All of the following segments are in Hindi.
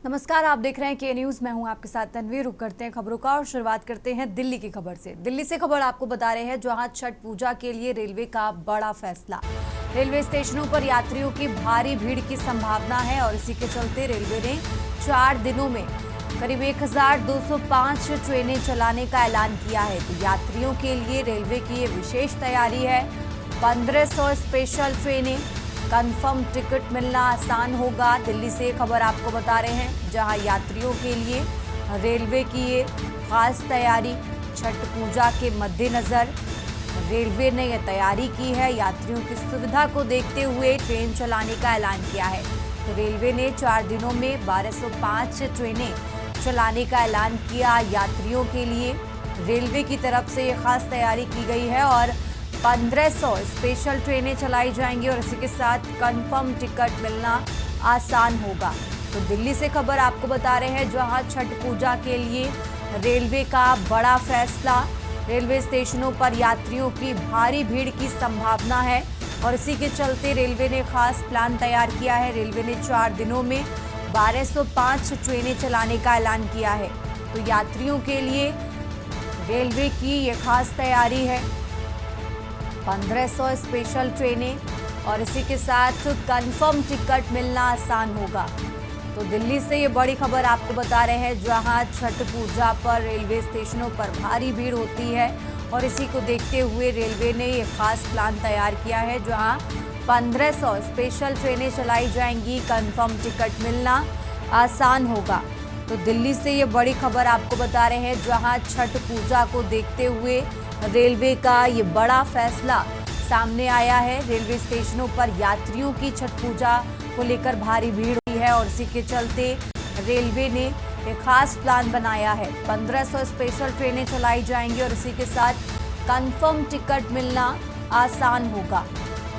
नमस्कार, आप देख रहे हैं के न्यूज। मैं हूं आपके साथ तन्वीर। रुक करते हैं खबरों का और शुरुआत करते हैं दिल्ली की खबर से। दिल्ली से खबर आपको बता रहे हैं जहां छठ पूजा के लिए रेलवे का बड़ा फैसला। रेलवे स्टेशनों पर यात्रियों की भारी भीड़ की संभावना है और इसी के चलते रेलवे ने 4 दिनों में करीब 1205 ट्रेनें चलाने का ऐलान किया है। तो यात्रियों के लिए रेलवे की ये विशेष तैयारी है। 1500 स्पेशल ट्रेनें, कंफर्म टिकट मिलना आसान होगा। दिल्ली से खबर आपको बता रहे हैं जहां यात्रियों के लिए रेलवे की ये खास तैयारी। छठ पूजा के मद्देनजर रेलवे ने यह तैयारी की है। यात्रियों की सुविधा को देखते हुए ट्रेन चलाने का ऐलान किया है। तो रेलवे ने 4 दिनों में 1205 ट्रेनें चलाने का ऐलान किया। यात्रियों के लिए रेलवे की तरफ से ये खास तैयारी की गई है और 1500 स्पेशल ट्रेनें चलाई जाएंगी और इसी के साथ कंफर्म टिकट मिलना आसान होगा। तो दिल्ली से खबर आपको बता रहे हैं जहां छठ पूजा के लिए रेलवे का बड़ा फैसला। रेलवे स्टेशनों पर यात्रियों की भारी भीड़ की संभावना है और इसी के चलते रेलवे ने खास प्लान तैयार किया है। रेलवे ने 4 दिनों में 1205 ट्रेनें चलाने का ऐलान किया है। तो यात्रियों के लिए रेलवे की ये खास तैयारी है। 1500 स्पेशल ट्रेनें और इसी के साथ कंफर्म टिकट मिलना आसान होगा। तो दिल्ली से ये बड़ी खबर आपको बता रहे हैं जहां छठ पूजा पर रेलवे स्टेशनों पर भारी भीड़ होती है और इसी को देखते हुए रेलवे ने ये खास प्लान तैयार किया है जहां 1500 स्पेशल ट्रेनें चलाई जाएंगी, कंफर्म टिकट मिलना आसान होगा। तो दिल्ली से ये बड़ी खबर आपको बता रहे हैं जहां छठ पूजा को देखते हुए रेलवे का ये बड़ा फैसला सामने आया है। रेलवे स्टेशनों पर यात्रियों की छठ पूजा को लेकर भारी भीड़ हुई है और इसी के चलते रेलवे ने एक खास प्लान बनाया है। 1500 स्पेशल ट्रेनें चलाई जाएंगी और इसी के साथ कंफर्म टिकट मिलना आसान होगा।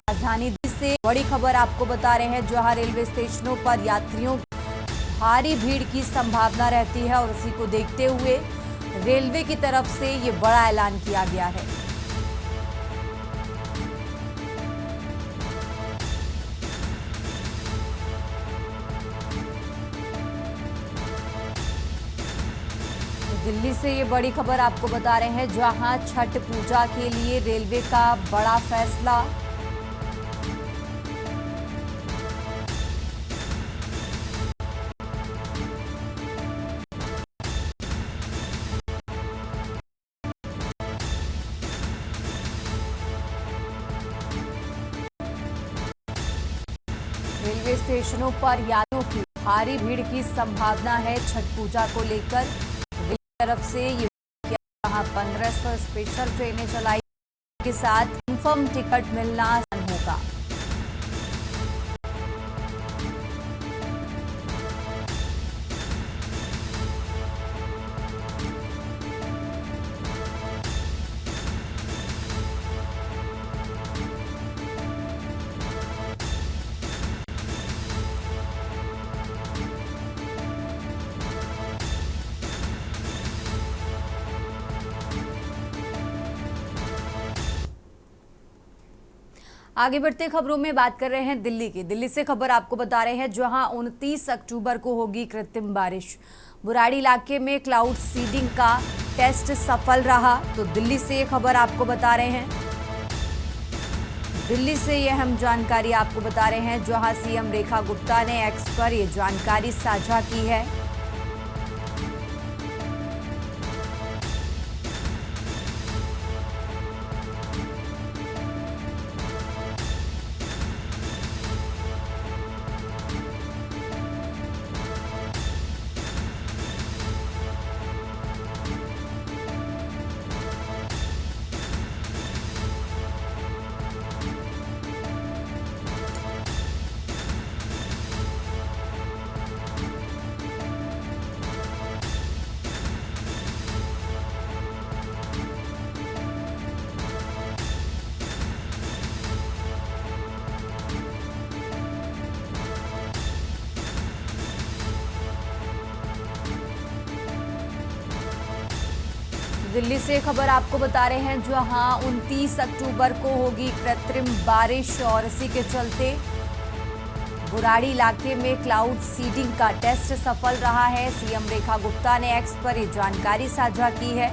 राजधानी दिल्ली से बड़ी खबर आपको बता रहे हैं जहां रेलवे स्टेशनों पर यात्रियों भारी भीड़ की संभावना रहती है और इसी को देखते हुए रेलवे की तरफ से ये बड़ा ऐलान किया गया है। दिल्ली से ये बड़ी खबर आपको बता रहे हैं जहां छठ पूजा के लिए रेलवे का बड़ा फैसला। रेलवे स्टेशनों पर यात्रियों की भारी भीड़ की संभावना है। छठ पूजा को लेकर रेलवे की तरफ से ये यहाँ 1500 स्पेशल ट्रेनें चलाई के साथ कंफर्म टिकट मिलना आसान होगा। आगे बढ़ते खबरों में बात कर रहे हैं दिल्ली की। दिल्ली से खबर आपको बता रहे हैं जहां 29 अक्टूबर को होगी कृत्रिम बारिश। बुराड़ी इलाके में क्लाउड सीडिंग का टेस्ट सफल रहा। तो दिल्ली से ये खबर आपको बता रहे हैं। दिल्ली से ये अहम जानकारी आपको बता रहे हैं जहां सीएम रेखा गुप्ता ने एक्स पर ये जानकारी साझा की है। दिल्ली से खबर आपको बता रहे हैं जहां 29 अक्टूबर को होगी कृत्रिम बारिश और इसी के चलते बुराड़ी इलाके में क्लाउड सीडिंग का टेस्ट सफल रहा है। सीएम रेखा गुप्ता ने एक्स पर ये जानकारी साझा की है।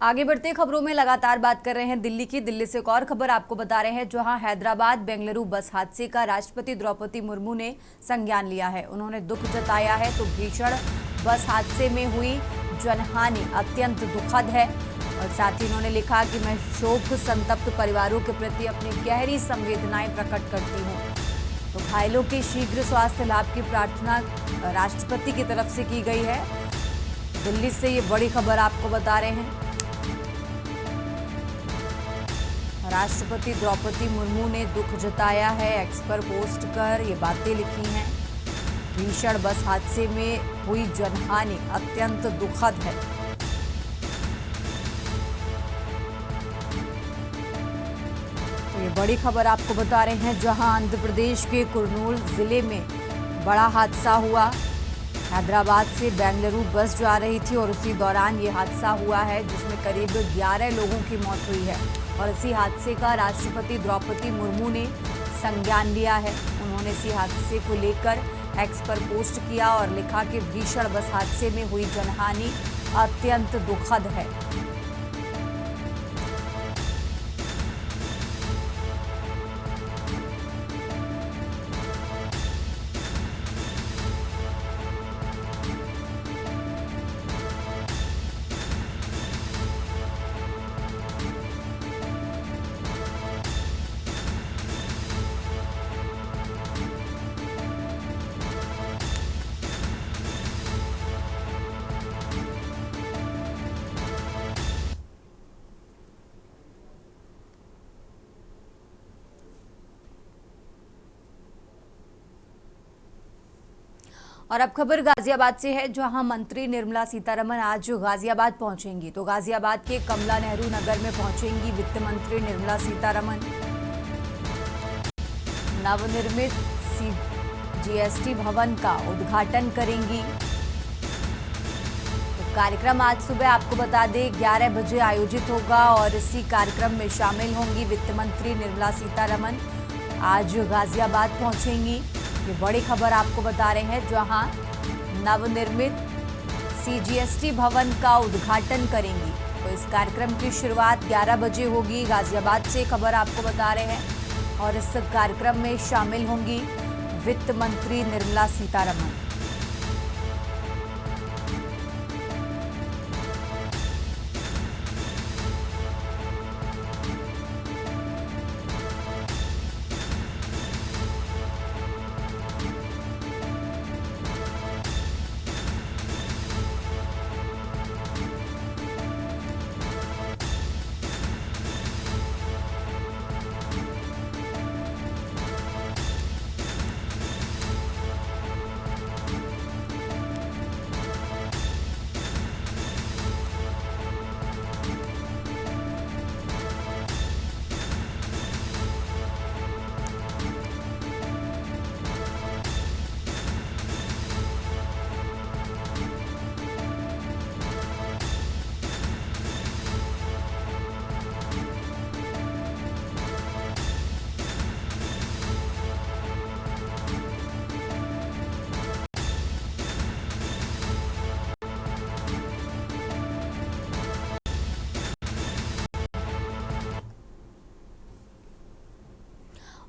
आगे बढ़ते खबरों में लगातार बात कर रहे हैं दिल्ली की। दिल्ली से एक और खबर आपको बता रहे हैं, जहां हैदराबाद बेंगलुरु बस हादसे का राष्ट्रपति द्रौपदी मुर्मू ने संज्ञान लिया है। उन्होंने दुख जताया है तो भीषण बस हादसे में हुई जनहानि अत्यंत दुखद है, और साथ ही उन्होंने लिखा कि मैं शोक संतप्त परिवारों के प्रति अपनी गहरी संवेदनाएं प्रकट करती हूँ। तो घायलों के शीघ्र स्वास्थ्य लाभ की प्रार्थना राष्ट्रपति की तरफ से की गई है। दिल्ली से ये बड़ी खबर आपको बता रहे हैं। राष्ट्रपति द्रौपदी मुर्मू ने दुख जताया है, एक्स पर पोस्ट कर ये बातें लिखी हैं। भीषण बस हादसे में हुई जनहानि अत्यंत दुखद है। तो ये बड़ी खबर आपको बता रहे हैं, जहां आंध्र प्रदेश के कुर्नूल जिले में बड़ा हादसा हुआ। हैदराबाद से बेंगलुरु बस जा रही थी और उसी दौरान ये हादसा हुआ है, जिसमें करीब 11 लोगों की मौत हुई है। और इसी हादसे का राष्ट्रपति द्रौपदी मुर्मू ने संज्ञान लिया है। उन्होंने इसी हादसे को लेकर एक्स पर पोस्ट किया और लिखा कि भीषण बस हादसे में हुई जनहानि अत्यंत दुखद है। और अब खबर गाजियाबाद से है, जहां मंत्री निर्मला सीतारमण आज गाजियाबाद पहुंचेंगी। तो गाजियाबाद के कमला नेहरू नगर में पहुंचेंगी वित्त मंत्री निर्मला सीतारमण। नवनिर्मित जीएसटी भवन का उद्घाटन करेंगी। तो कार्यक्रम आज सुबह आपको बता दें 11 बजे आयोजित होगा और इसी कार्यक्रम में शामिल होंगी वित्त मंत्री निर्मला सीतारमण। आज गाजियाबाद पहुंचेंगी। ये बड़ी खबर आपको बता रहे हैं, जहां नवनिर्मित सीजीएसटी भवन का उद्घाटन करेंगी। तो इस कार्यक्रम की शुरुआत 11 बजे होगी। गाजियाबाद से खबर आपको बता रहे हैं और इस कार्यक्रम में शामिल होंगी वित्त मंत्री निर्मला सीतारमण।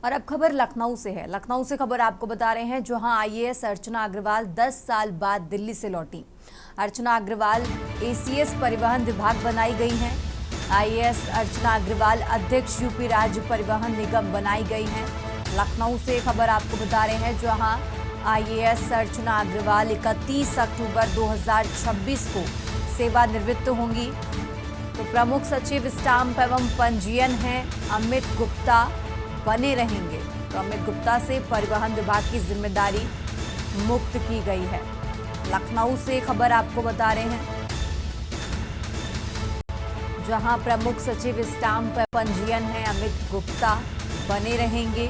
और अब खबर लखनऊ से है। लखनऊ से खबर आपको बता रहे हैं, जहां आईएएस अर्चना अग्रवाल 10 साल बाद दिल्ली से लौटी। अर्चना अग्रवाल एसीएस परिवहन विभाग बनाई गई हैं। आईएएस अर्चना अग्रवाल अध्यक्ष यूपी राज्य परिवहन निगम बनाई गई हैं। लखनऊ से खबर आपको बता रहे हैं, जहां आईएएस अर्चना अग्रवाल 31 अक्टूबर 2026 को सेवानिवृत्त होंगी। तो प्रमुख सचिव स्टाम्प एवं पंजीयन हैं अमित गुप्ता बने रहेंगे। तो अमित गुप्ता से परिवहन विभाग की जिम्मेदारी मुक्त की गई है। लखनऊ से खबर आपको बता रहे हैं, जहां प्रमुख सचिव स्टाम्प पंजीयन हैं अमित गुप्ता बने रहेंगे।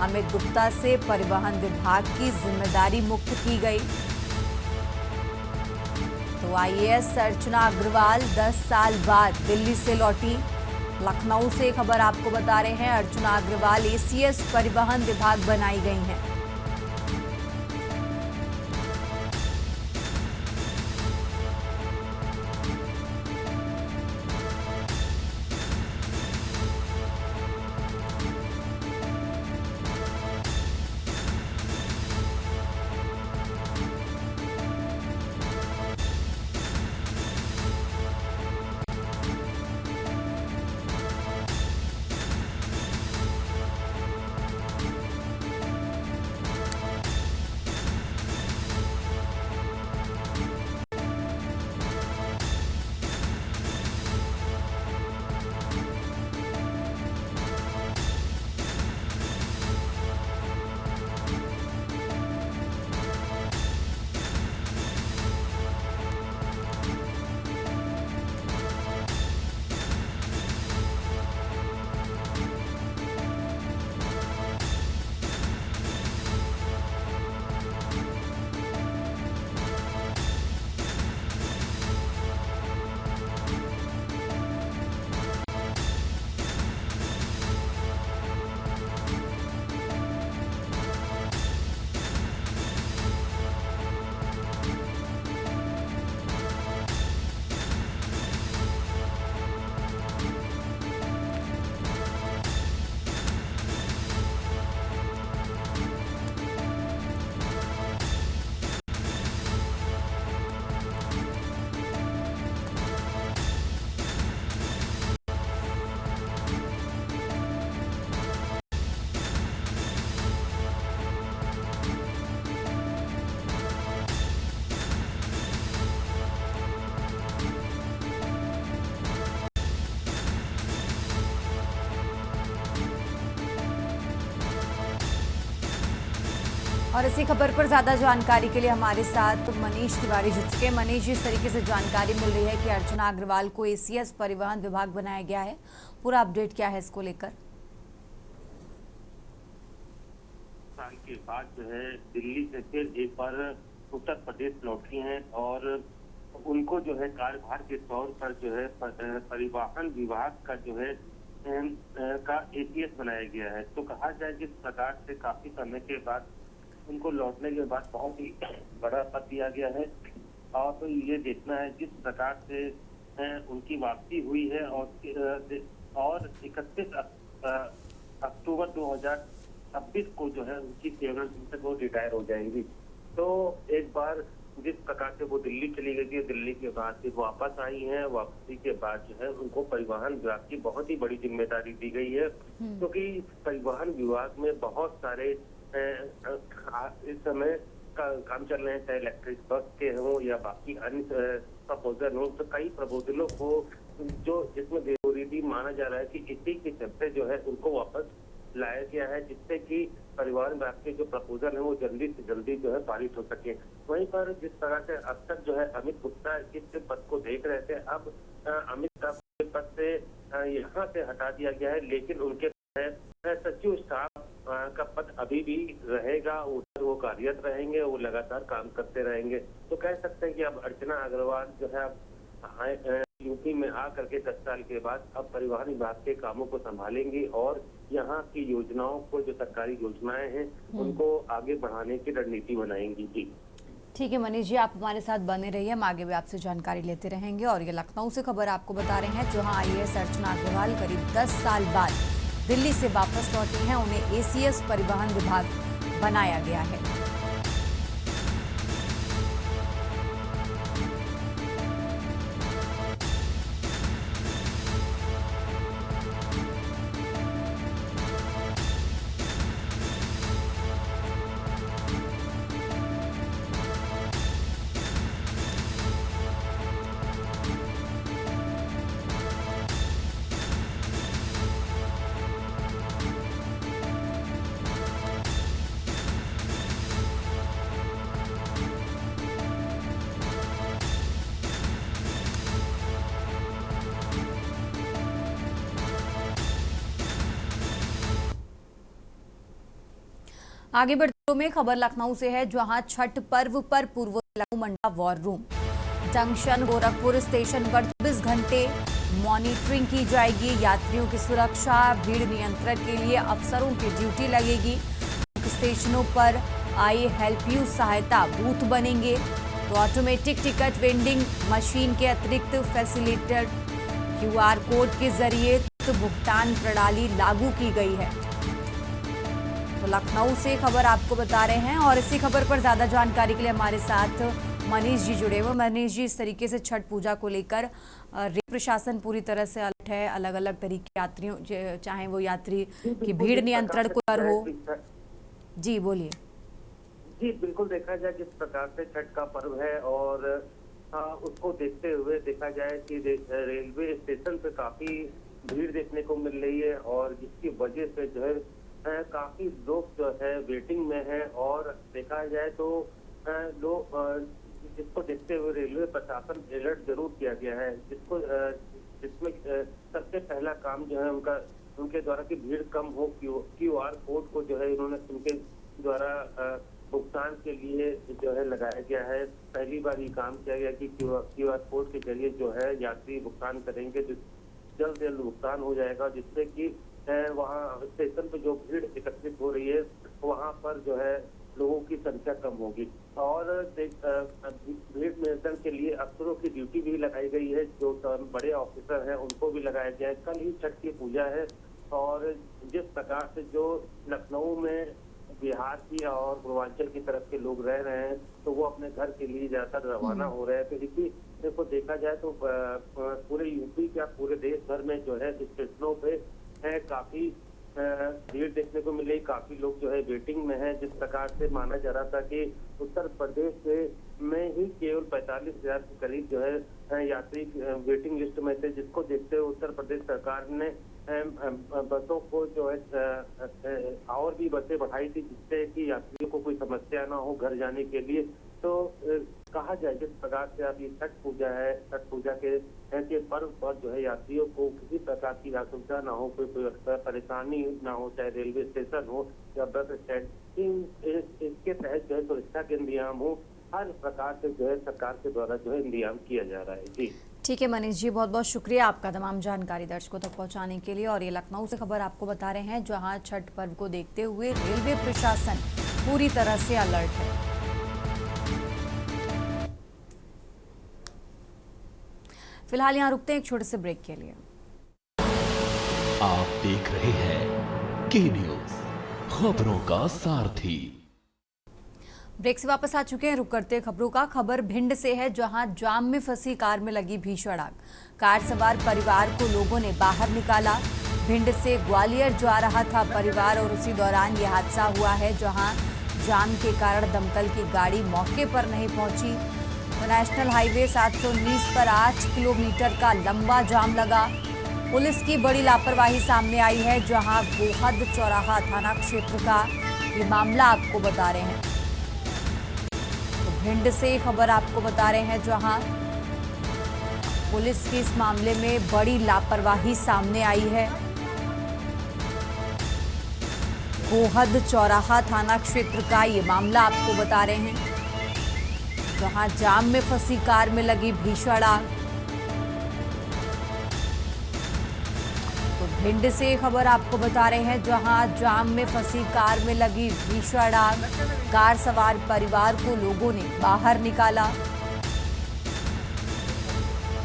अमित गुप्ता से परिवहन विभाग की जिम्मेदारी मुक्त की गई। तो आईएएस अर्चना अग्रवाल 10 साल बाद दिल्ली से लौटी। लखनऊ से खबर आपको बता रहे हैं, अर्चना अग्रवाल एसीएस परिवहन विभाग बनाई गई हैं। और इसी खबर पर ज्यादा जानकारी के लिए हमारे साथ मनीष तिवारी जुड़ चुके हैं। मनीष, जिस तरीके से जानकारी मिल रही है कि अर्चना अग्रवाल को एसीएस परिवहन विभाग बनाया गया है, पूरा अपडेट क्या है इसको लेकर? साल के बाद जो है दिल्ली से फिर एक बार उत्तर प्रदेश लौटी हैं और उनको जो है कार्यभार के तौर पर जो है परिवहन विभाग का जो है का एसीएस बनाया गया है। तो कहा जाए जिस प्रकार से काफी समय के बाद उनको लौटने के बाद बहुत ही बड़ा पद दिया गया है और तो ये देखना है जिस प्रकार से उनकी वापसी हुई है और 31 अक्टूबर 2026 को जो है उनकी सेवा से वो रिटायर हो जाएंगी। तो एक बार जिस प्रकार से वो दिल्ली चली गई थी, दिल्ली के बाद से वापस आई हैं, वापसी के बाद जो है उनको परिवहन विभाग की बहुत ही बड़ी जिम्मेदारी दी गई है, क्योंकि परिवहन विभाग में बहुत सारे इस समय काम चल रहे हैं, चाहे इलेक्ट्रिक बस के हों या बाकी अन्य प्रपोजल हो। तो कई प्रपोजलों को जो इसमें जरूरी माना जा रहा है कि इसी के चलते जो है उनको वापस लाया गया है, जिससे कि परिवहन विभाग के जो प्रपोजल है वो जल्दी से जल्दी जो है पारित हो सके। वहीं पर जिस तरह से अब तक जो है अमित गुप्ता इस पद को देख रहे थे, अब अमित का पद से यहाँ से हटा दिया गया है, लेकिन उनके सचिव स्टाफ का पद अभी भी रहेगा, उधर वो कार्यरत रहेंगे, वो लगातार काम करते रहेंगे। तो कह सकते हैं कि अब अर्चना अग्रवाल जो है यूपी में आकर के 10 साल के बाद अब परिवहन विभाग के कामों को संभालेंगी और यहाँ की योजनाओं को, जो सरकारी योजनाएं हैं, उनको आगे बढ़ाने की रणनीति बनाएंगी। जी ठीक है मनीष जी, आप हमारे साथ बने रहिए, हम आगे भी आपसे जानकारी लेते रहेंगे। और ये लखनऊ से खबर आपको बता रहे हैं, जहां आईएएस अर्चना अग्रवाल करीब 10 साल बाद दिल्ली से वापस लौटी हैं, उन्हें एसीएस परिवहन विभाग बनाया गया है। आगे बढ़ते में खबर लखनऊ से है, जहां छठ पर्व पर पूर्व मंडा war room junction Gorakhpur station पर 24 घंटे मॉनिटरिंग की जाएगी। यात्रियों की सुरक्षा, भीड़ नियंत्रण के लिए अफसरों की ड्यूटी लगेगी। स्टेशनों पर आई हेल्प यू सहायता बूथ बनेंगे। तो ऑटोमेटिक टिकट वेंडिंग मशीन के अतिरिक्त फैसिलिटेड क्यूआर कोड के जरिए भुगतान प्रणाली लागू की गई है। तो लखनऊ से खबर आपको बता रहे हैं और इसी खबर पर ज्यादा जानकारी के लिए हमारे साथ मनीष जी जुड़े हुए। मनीष जी, इस तरीके से छठ पूजा को लेकर रेल प्रशासन पूरी तरह से अलर्ट है। अलग अलग तरीके यात्रियों, चाहे वो यात्री की भीड़ नियंत्रण को कर हो। जी बोलिए। जी बिल्कुल, देखा जाए जिस प्रकार से छठ का पर्व है और उसको देखते हुए देखा जाए कि रेलवे स्टेशन पे काफी भीड़ देखने को मिल रही है और जिसकी वजह से जो है काफी लोग जो है वेटिंग में है। और देखा जाए तो लोग जिसको देखते हुए रेलवे प्रशासन अलर्ट जरूर किया गया है, जिसमें सबसे पहला काम जो है उनके द्वारा की भीड़ कम हो, क्यूआर कोड को जो है उन्होंने उनके द्वारा भुगतान के लिए जो है लगाया गया है। पहली बार ये काम किया गया कि क्यूआर कोड के जरिए जो है यात्री भुगतान करेंगे, जो जल्द जल्द भुगतान हो जाएगा, जिससे कि वहाँ स्टेशन पे जो भीड़ एकत्रित हो रही है वहाँ पर जो है लोगों की संख्या कम होगी। और भीड़ नियंत्रण के लिए अफसरों की ड्यूटी भी लगाई गई है, जो बड़े ऑफिसर हैं उनको भी लगाया गया है। कल ही छठ की पूजा है और जिस प्रकार से जो लखनऊ में बिहार की और पूर्वांचल की तरफ के लोग रह रहे हैं तो वो अपने घर के लिए ज्यादातर रवाना हो रहे हैं। तो इसी को देखा जाए तो पूरे यूपी क्या पूरे देश भर में जो है स्टेशनों पे काफी भीड़ देखने को मिली। काफी लोग जो है वेटिंग में है। जिस प्रकार से माना जा रहा था कि उत्तर प्रदेश में ही केवल 45,000 के करीब जो है यात्री वेटिंग लिस्ट में थे, जिसको देखते हुए उत्तर प्रदेश सरकार ने बसों को जो है और भी बसें बढ़ाई थी, जिससे कि यात्रियों को कोई समस्या ना हो घर जाने के लिए। तो कहा जाए जिस प्रकार से अब ये छठ पूजा है, छठ पूजा के ऐसे पर्व पर जो है यात्रियों को किसी प्रकार की असुविधा ना हो, कोई परेशानी ना हो, चाहे रेलवे स्टेशन हो या बस स्टैंड, इसके तहत जो है सुरक्षा के इंतजाम हो, हर प्रकार से जो है सरकार के द्वारा जो है इंतजाम किया जा रहा है। जी ठीक है मनीष जी, बहुत बहुत शुक्रिया आपका तमाम जानकारी दर्शकों तक पहुंचाने के लिए। और ये लखनऊ से खबर आपको बता रहे हैं, जहां छठ पर्व को देखते हुए रेलवे प्रशासन पूरी तरह से अलर्ट है। फिलहाल यहां रुकते हैं एक छोटे से ब्रेक के लिए। आप देख रहे हैं के न्यूज, खबरों का सारथी। ब्रेक से वापस आ चुके हैं, रुक करते हैं खबरों का। खबर भिंड से है, जहां जाम में फंसी कार में लगी भीषण आग। कार सवार परिवार को लोगों ने बाहर निकाला। भिंड से ग्वालियर जा रहा था परिवार और उसी दौरान यह हादसा हुआ है, जहां जाम के कारण दमकल की गाड़ी मौके पर नहीं पहुंची। तो नेशनल हाईवे 719 पर 8 किलोमीटर का लंबा जाम लगा। पुलिस की बड़ी लापरवाही सामने आई है, जहां गोहद चौराहा थाना क्षेत्र का ये मामला आपको बता रहे हैं। भिंड से खबर आपको बता रहे हैं, जहां पुलिस की इस मामले में बड़ी लापरवाही सामने आई है। गोहद चौराहा थाना क्षेत्र का ये मामला आपको बता रहे हैं, जहां जाम में फंसी कार में लगी भीषण आग। तो भिंड से खबर आपको बता रहे हैं, जहां जाम में फंसी कार में लगी भीषण आग। कार सवार परिवार को लोगों ने बाहर निकाला।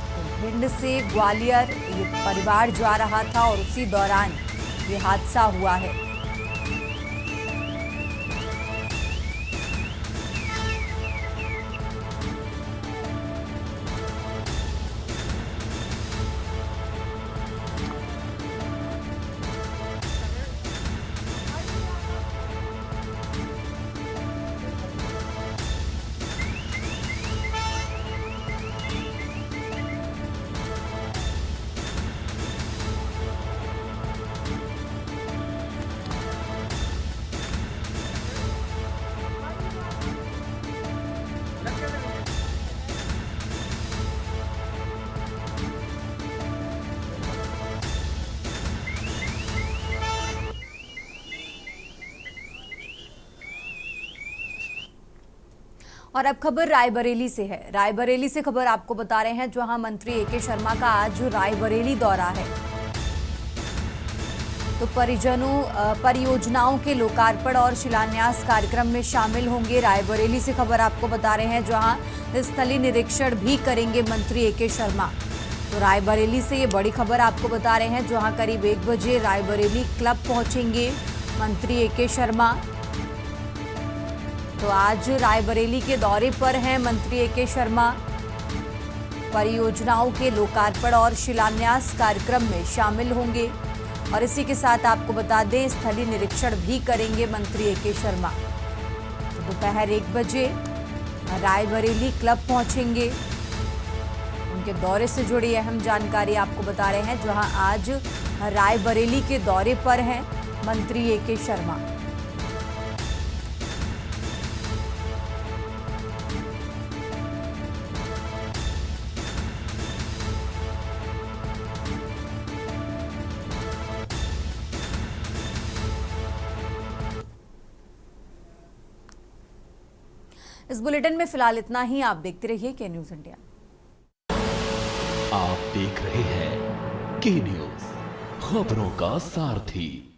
तो भिंड से ग्वालियर ये परिवार जा रहा था और उसी दौरान ये हादसा हुआ है। और अब खबर रायबरेली से है। रायबरेली से खबर आपको बता रहे हैं, जहां मंत्री ए.के. शर्मा का आज रायबरेली दौरा है। तो परियोजनाओं के लोकार्पण और शिलान्यास कार्यक्रम में शामिल होंगे। रायबरेली से खबर आपको बता रहे हैं, जहां स्थलीय निरीक्षण भी करेंगे मंत्री ए.के. शर्मा। तो रायबरेली से ये बड़ी खबर आपको बता रहे हैं, जहां करीब 1 बजे रायबरेली क्लब पहुंचेंगे मंत्री ए.के. शर्मा। तो आज रायबरेली के दौरे पर हैं मंत्री ए.के. शर्मा। परियोजनाओं के लोकार्पण और शिलान्यास कार्यक्रम में शामिल होंगे और इसी के साथ आपको बता दें, स्थलीय निरीक्षण भी करेंगे मंत्री ए.के. शर्मा। तो दोपहर 1 बजे रायबरेली क्लब पहुंचेंगे। उनके दौरे से जुड़ी अहम जानकारी आपको बता रहे हैं, जहां आज रायबरेली के दौरे पर हैं मंत्री ए.के. शर्मा। इस बुलेटिन में फिलहाल इतना ही। आप देखते रहिए के न्यूज इंडिया। आप देख रहे हैं के न्यूज, खबरों का सारथी।